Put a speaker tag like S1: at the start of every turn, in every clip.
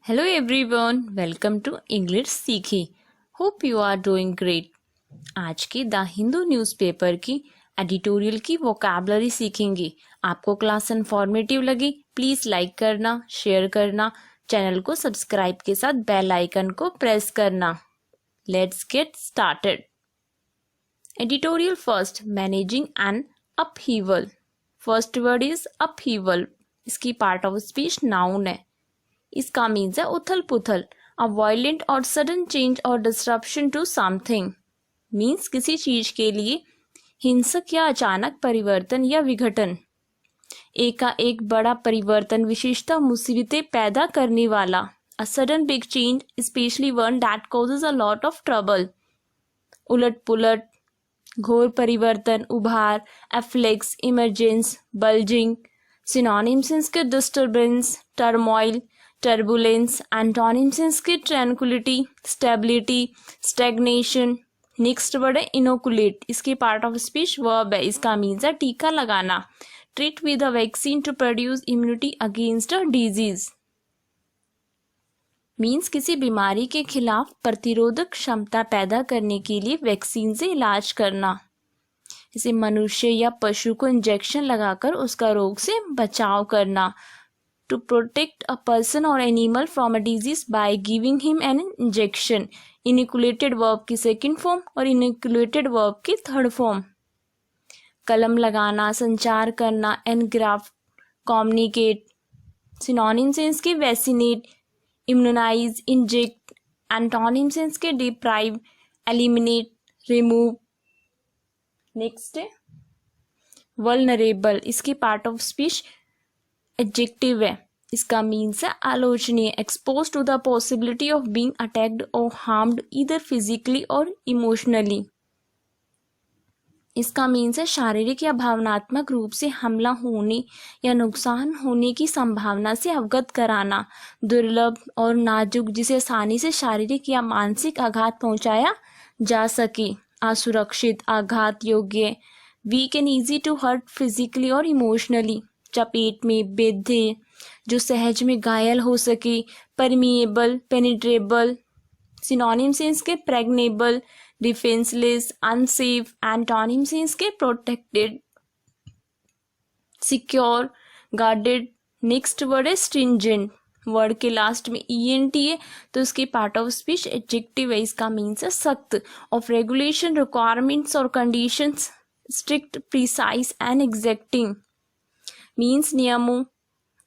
S1: Hello everyone, welcome to English सीखी. Hope you are doing great. आज की the Hindu newspaper की एडिटोरियल की वोकैबलरी सीखेंगे. आपको क्लास इन्फॉर्मेटिव लगी प्लीज़ लाइक करना, शेयर करना, चैनल को सब्सक्राइब के साथ बेल आइकन को प्रेस करना. Let's get started. Editorial first, managing an upheaval. First word is upheaval. इसकी पार्ट ऑफ स्पीच नाउन है. इसका मीन्स है उथल पुथल. अ वायलेंट और सडन चेंज और डिस्ट्रप्शन टू समथिंग. मीन्स किसी चीज के लिए हिंसक या अचानक परिवर्तन या विघटन. एक बड़ा परिवर्तन, विशेषता मुसीबतें पैदा करने वाला. A sudden big change, specially one that causes a lot of trouble. उलट पुलट, घोर परिवर्तन, उभार, एफ्लेक्स, इमरजेंस, बल्जिंग. सिनोनिम्स इसके डिस्टर्बेंस, टर्मोइल, टर्बुलेंस. एंटोनिम्स इसके tranquility, stability, stagnation. Next word है इनोकुलेट. इसकी पार्ट ऑफ स्पीच वर्ब है. इसका मीन्स है टीका लगाना. Treat with a vaccine to produce immunity against a disease. Means किसी बीमारी के खिलाफ प्रतिरोधक क्षमता पैदा करने के लिए वैक्सीन से इलाज करना. इसे मनुष्य या पशु को इंजेक्शन लगाकर उसका रोग से बचाव करना. टू प्रोटेक्ट अ पर्सन और animal from a disease by giving him an injection. Inoculated verb की सेकंड फॉर्म और इनिकुलेटेड वर्ब की थर्ड फॉर्म. कलम लगाना, संचार करना, एनग्राफ्ट, कम्युनिकेट. सिनोनिम्स हैं इसके वैक्सीनेट, इम्यूनाइज, इंजेक्ट. एंटोनिम्स हैं इसके डिप्राइव, एलिमिनेट, रिमूव. नेक्स्ट है वल्नरेबल. इसकी पार्ट ऑफ स्पीच एडजेक्टिव है. इसका मीन्स है आलोचनीय, expose to the possibility of being attacked और हार्म्ड ईदर फिजिकली और इमोशनली. इसका मीन्स है शारीरिक या भावनात्मक रूप से हमला होने या नुकसान होने की संभावना से अवगत कराना. दुर्लभ और नाजुक, जिसे आसानी से शारीरिक या मानसिक आघात पहुंचाया जा सके. असुरक्षित, आघात योग्य. Weak and easy to hurt physically और इमोशनली. चपेट में, बेधे, जो सहज में घायल हो सके. Permeable, penetrable. सिनोनिम्स हैं इसके प्रेग्नेबल, डिफेंसलेस, अनसेफ. एंटोनिम्स हैं इसके protected, secure, guarded. Next word है स्ट्रिंजेंट. वर्ड के लास्ट में ईएनटी है तो इसकी पार्ट ऑफ स्पीच एडजेक्टिव है. इसका मीन्स है सख्त, ऑफ रेगुलेशन, रिक्वायरमेंट्स और conditions. Strict, precise and एग्जैक्टिंग. Means नियमों,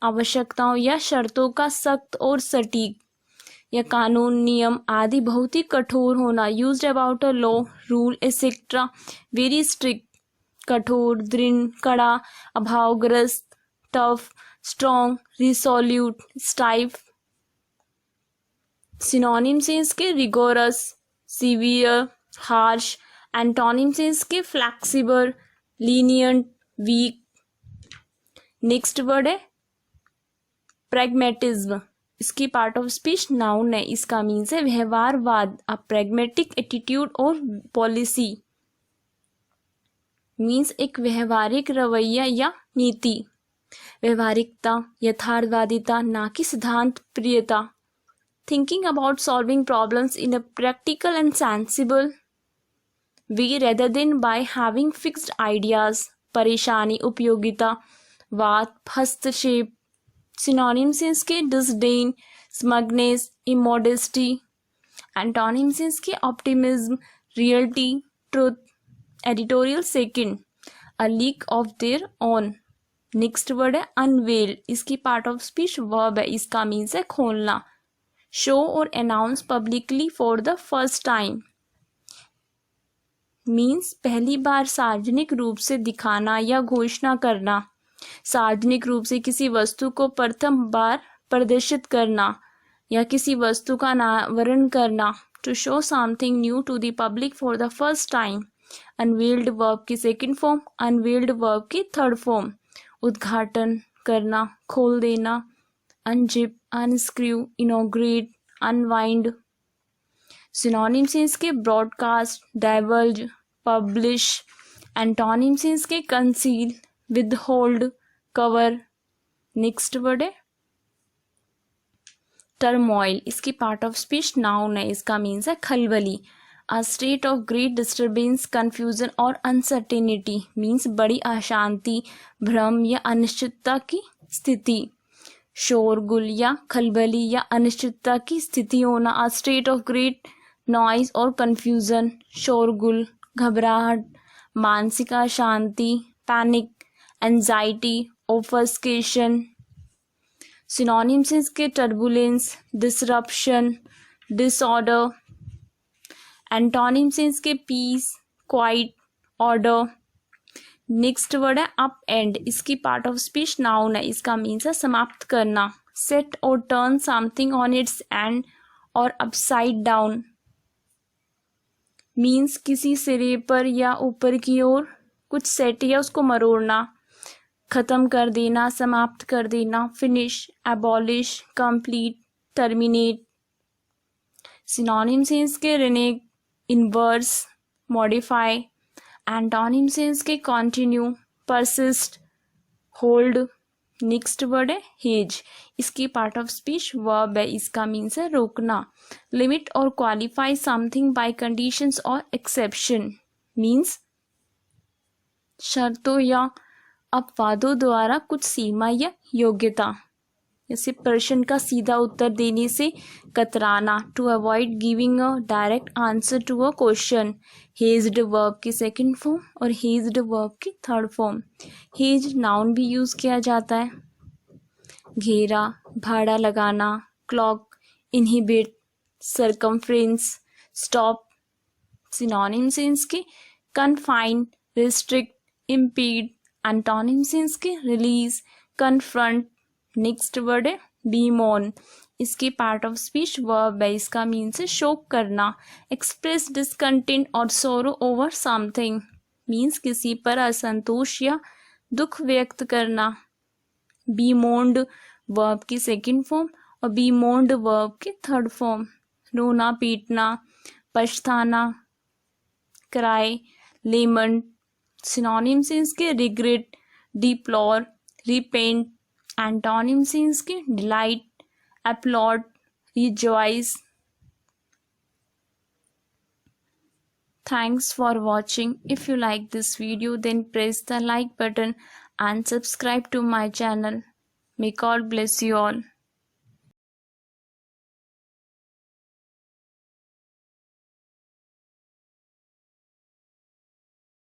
S1: आवश्यकताओं या शर्तों का सख्त और सटीक. या कानून, नियम आदि बहुत ही कठोर होना. Used about a law, rule etcetera. Very strict, कठोर, दृढ़, कड़ा, अभावग्रस्त, tough, strong, resolute, stiff. Synonyms हैं इसके रिगोरस, सीवियर, हार्श. एंटोनिम्स हैं इसके flexible, lenient, weak. Next word है प्रैग्मेटिज्म. इसकी पार्ट ऑफ स्पीच नाउन है. इसका मीन्स है व्यवहारवाद, अ प्रैग्मेटिक एटीट्यूड और पॉलिसी. मीन्स एक व्यवहारिक रवैया या नीति. व्यवहारिकता, यथार्थवादिता, ना कि सिद्धांत प्रियता. Thinking about solving problems in a practical and sensible way rather than by having fixed ideas. परेशानी, उपयोगिता, वाद, हस्तक्षेप. सिनोनिम्स हैं इसके डिसडेन, स्मगनेस, इमोडेस्टी. एंटोनिम्स हैं इसके optimism, reality, truth. Editorial second, a leak of their own. Next word है unwell. इसकी पार्ट ऑफ स्पीच वर्ब है. इसका मीन्स है खोलना. शो और announce publicly for the first time. Means पहली बार सार्वजनिक रूप से दिखाना या घोषणा करना. सार्वजनिक रूप से किसी वस्तु को प्रथम बार प्रदर्शित करना या किसी वस्तु का अनावरण करना. To show something new to the public for the first time. Unveiled verb की सेकंड फॉर्म, अनवेल्ड वर्ब की थर्ड फॉर्म. उद्घाटन करना, खोल देना. Unzip, unscrew, inaugurate, unwind. Synonyms हैं इसके ब्रॉडकास्ट, डाइवर्ज, पब्लिश. एंटोनिम्स हैं इसके conceal, withhold, cover. Next word है टर्मोइल, इसकी पार्ट ऑफ स्पीच नाउन है, इसका मीन्स है खलबली। A state of great disturbance, confusion और अनसर्टेनिटी मीन्स बड़ी अशांति, भ्रम या अनिश्चितता की स्थिति। शोरगुल या खलबली या अनिश्चितता की स्थिति होना। A state of great noise और कन्फ्यूजन, शोरगुल, घबराहट, मानसिक अशांति, पैनिक, एंजाइटी, ऑफस्केशन। सिनोनिम्स इसके टर्बुलेंस, डिसरप्शन, डिसऑर्डर। एंटोनिम्स इसके peace, quiet, order. Next word है अप एंड, इसकी पार्ट ऑफ स्पीच नाउन है, इसका मीन्स है समाप्त करना। सेट और turn something on its end और अपसाइड डाउन मीन्स किसी सिरे पर या ऊपर की ओर कुछ सेट या उसको मरोड़ना। खत्म कर देना, समाप्त कर देना। Finish, abolish, complete, terminate. Synonyms हैं इसके रिनेग, इनवर्स, मॉडिफाई। एंटोनिम्स हैं इसके continue, persist, hold. Next word है हेज, इसकी पार्ट ऑफ स्पीच वर्ब है, इसका मीन्स है रोकना। लिमिट और क्वालिफाई समथिंग बाय कंडीशंस और एक्सेप्शन मीन्स शर्तों या अपवादों द्वारा कुछ सीमा या योग्यता। जैसे प्रश्न का सीधा उत्तर देने से कतराना, to avoid giving a direct answer to a question. Hedged verb की सेकंड फॉर्म और हेज्ड वर्ब की थर्ड फॉर्म। हेज नाउन भी यूज किया जाता है। घेरा, भाड़ा लगाना, clock, inhibit, circumference, stop. Synonyms इसके कन्फाइन, रिस्ट्रिक्ट, इम्पीड। एंटोनिम्स इसके रिलीज, कन्फ्रंट। नेक्स्ट वर्ड है बीमोन, इसकी पार्ट ऑफ स्पीच वर्ब है, इसका मीन्स है शोक करना। एक्सप्रेस डिसकंटेंट और सोरो ओवर समथिंग मीन्स किसी पर असंतोष या दुख व्यक्त करना। बीमोन्ड वर्ब की सेकंड फॉर्म और बीमोन्ड वर्ब की थर्ड फॉर्म। रोना पीटना, पछताना, क्राई, लेमंट। सिनोनिम्स इसके रिग्रेट, डिप्लोर, रिपेंट। एंटोनिम्स इसके delight, applaud, rejoice. Thanks for watching. If you like this video, then press the like button and subscribe to my channel. May God bless you all.